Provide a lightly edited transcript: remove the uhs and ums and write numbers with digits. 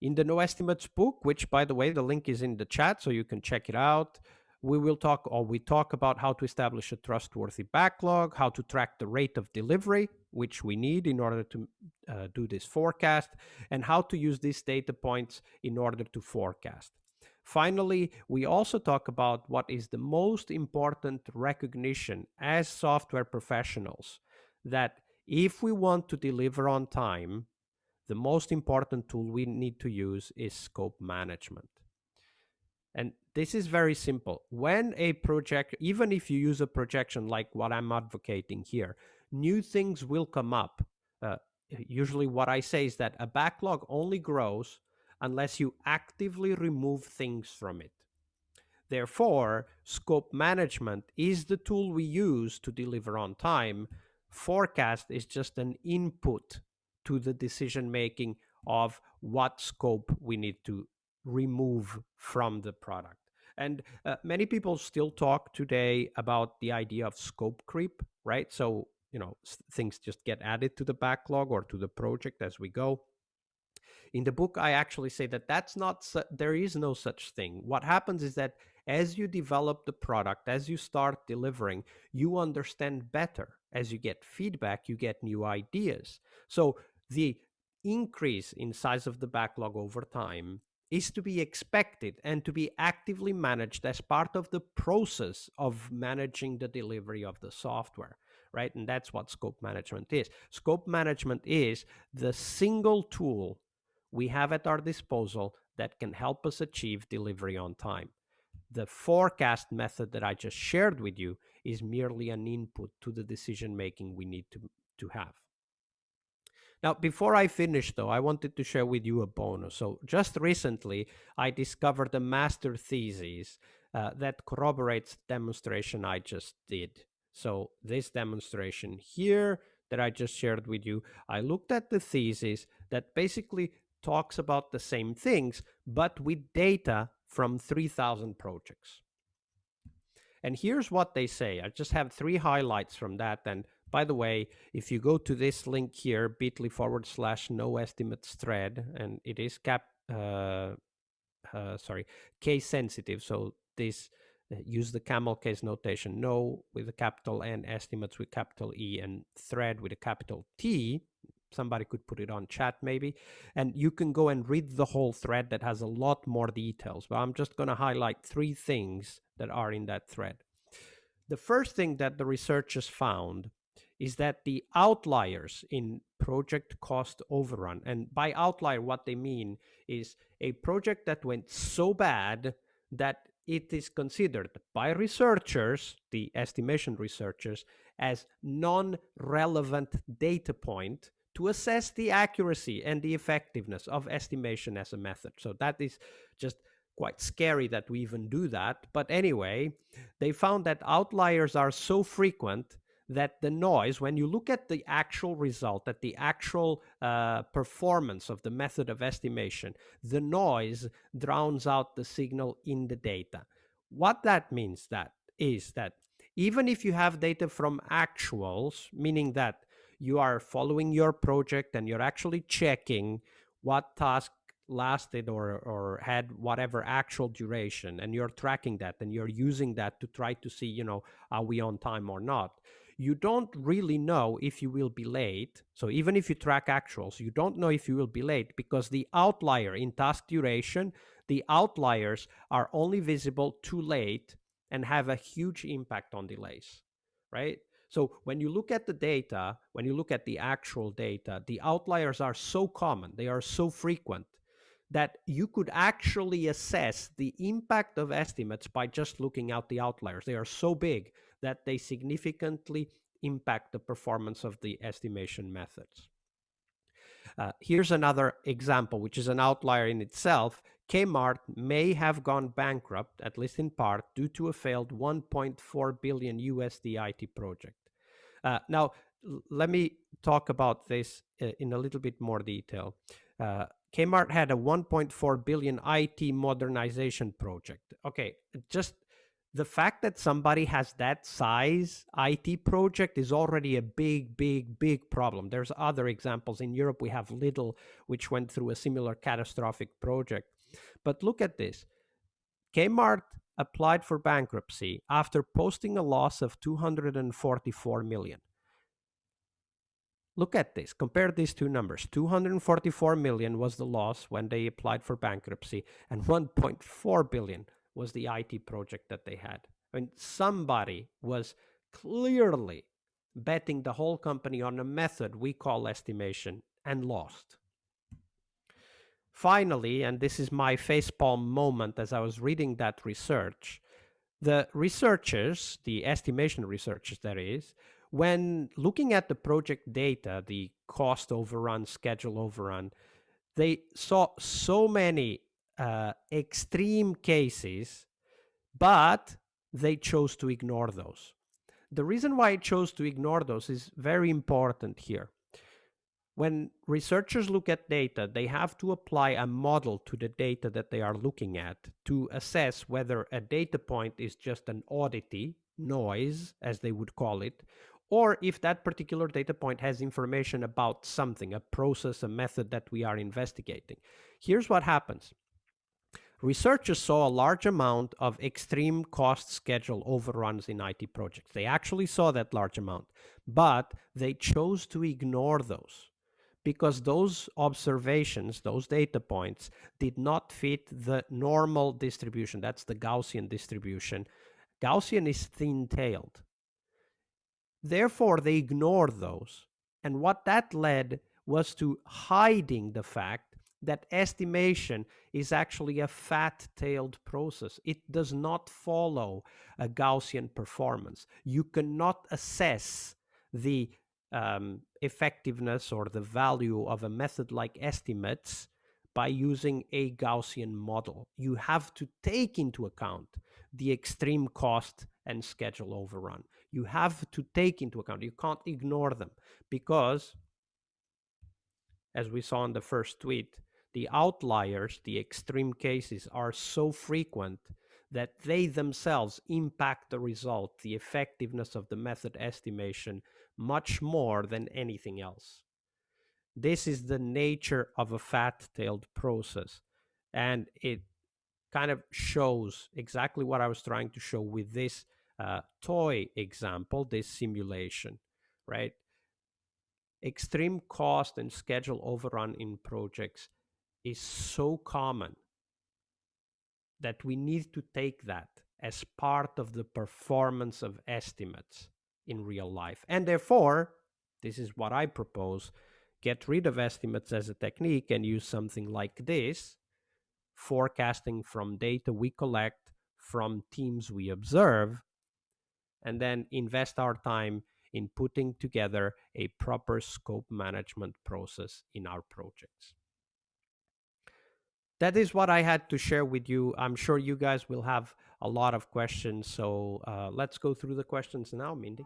In the No Estimates book, which by the way, the link is in the chat so you can check it out, we talk about how to establish a trustworthy backlog, how to track the rate of delivery, which we need in order to do this forecast, and how to use these data points in order to forecast. Finally, we also talk about what is the most important recognition as software professionals, that if we want to deliver on time, the most important tool we need to use is scope management. And this is very simple. When a project, even if you use a projection like what I'm advocating here, new things will come up. Usually, what I say is that a backlog only grows unless you actively remove things from it. Therefore, scope management is the tool we use to deliver on time. Forecast is just an input to the decision making of what scope we need to remove from the product. And many people still talk today about the idea of scope creep, right? So, things just get added to the backlog or to the project as we go. In the book, I actually say that there is no such thing. What happens is that as you develop the product, as you start delivering, you understand better. As you get feedback, you get new ideas. So the increase in size of the backlog over time is to be expected and to be actively managed as part of the process of managing the delivery of the software, right? And that's what scope management is. Scope management is the single tool we have at our disposal that can help us achieve delivery on time. The forecast method that I just shared with you is merely an input to the decision making we need to have. Now, before I finish, though, I wanted to share with you a bonus. So, just recently, I discovered a master thesis that corroborates the demonstration I just did. So, this demonstration here that I just shared with you, I looked at the thesis that basically talks about the same things, but with data from 3,000 projects. And here's what they say. I just have 3 highlights from that. And by the way, if you go to this link here, bit.ly/no estimates thread, and it is case sensitive. So this use the camel case notation, no with a capital N, estimates with capital E, and thread with a capital T. Somebody could put it on chat maybe, and you can go and read the whole thread that has a lot more details, but I'm just going to highlight 3 things that are in that thread. The first thing that the researchers found is that the outliers in project cost overrun, and by outlier what they mean is a project that went so bad that it is considered by researchers, the estimation researchers, as non-relevant data point to assess the accuracy and the effectiveness of estimation as a method. So that is just quite scary that we even do that. But anyway, they found that outliers are so frequent that the noise, when you look at the actual result, at the actual performance of the method of estimation, the noise drowns out the signal in the data. What that means is that even if you have data from actuals, meaning that you are following your project and you're actually checking what task lasted or had whatever actual duration, and you're tracking that and you're using that to try to see, are we on time or not, you don't really know if you will be late. So even if you track actuals, you don't know if you will be late, because the outlier in task duration, the outliers are only visible too late and have a huge impact on delays, right? So when you look at the data, when you look at the actual data, the outliers are so common, they are so frequent, that you could actually assess the impact of estimates by just looking at the outliers. They are so big that they significantly impact the performance of the estimation methods. Here's another example, which is an outlier in itself. Kmart may have gone bankrupt, at least in part, due to a failed 1.4 billion USD IT project. Now, let me talk about this in a little bit more detail. Kmart had a 1.4 billion IT modernization project. Okay, just The fact that somebody has that size IT project is already a big, big, big problem. There's other examples. In Europe, we have Lidl, which went through a similar catastrophic project. But look at this. Kmart applied for bankruptcy after posting a loss of 244 million. Look at this. Compare these two numbers. 244 million was the loss when they applied for bankruptcy, and 1.4 billion was the IT project that they had. I mean, somebody was clearly betting the whole company on a method we call estimation and lost. Finally, and this is my facepalm moment as I was reading that research, the researchers, the estimation researchers that is, when looking at the project data, the cost overrun, schedule overrun, they saw so many extreme cases, but they chose to ignore those. The reason why I chose to ignore those is very important here. When researchers look at data, they have to apply a model to the data that they are looking at to assess whether a data point is just an oddity, noise, as they would call it, or if that particular data point has information about something, a process, a method that we are investigating. Here's what happens. Researchers saw a large amount of extreme cost schedule overruns in IT projects. They actually saw that large amount, but they chose to ignore those because those observations, those data points, did not fit the normal distribution. That's the Gaussian distribution. Gaussian is thin-tailed. Therefore, they ignored those. And what that led was to hiding the fact that estimation is actually a fat-tailed process. It does not follow a Gaussian performance. You cannot assess the effectiveness or the value of a method like estimates by using a Gaussian model. You have to take into account the extreme cost and schedule overrun. You have to take into account, you can't ignore them, because as we saw in the first tweet, the outliers, the extreme cases are so frequent that they themselves impact the result, the effectiveness of the method estimation, much more than anything else. This is the nature of a fat-tailed process, and it kind of shows exactly what I was trying to show with this toy example, this simulation, right? Extreme cost and schedule overrun in projects is so common that we need to take that as part of the performance of estimates in real life. And therefore, this is what I propose, get rid of estimates as a technique and use something like this, forecasting from data we collect, from teams we observe, and then invest our time in putting together a proper scope management process in our projects. That is what I had to share with you. I'm sure you guys will have a lot of questions. So let's go through the questions now, Mindy.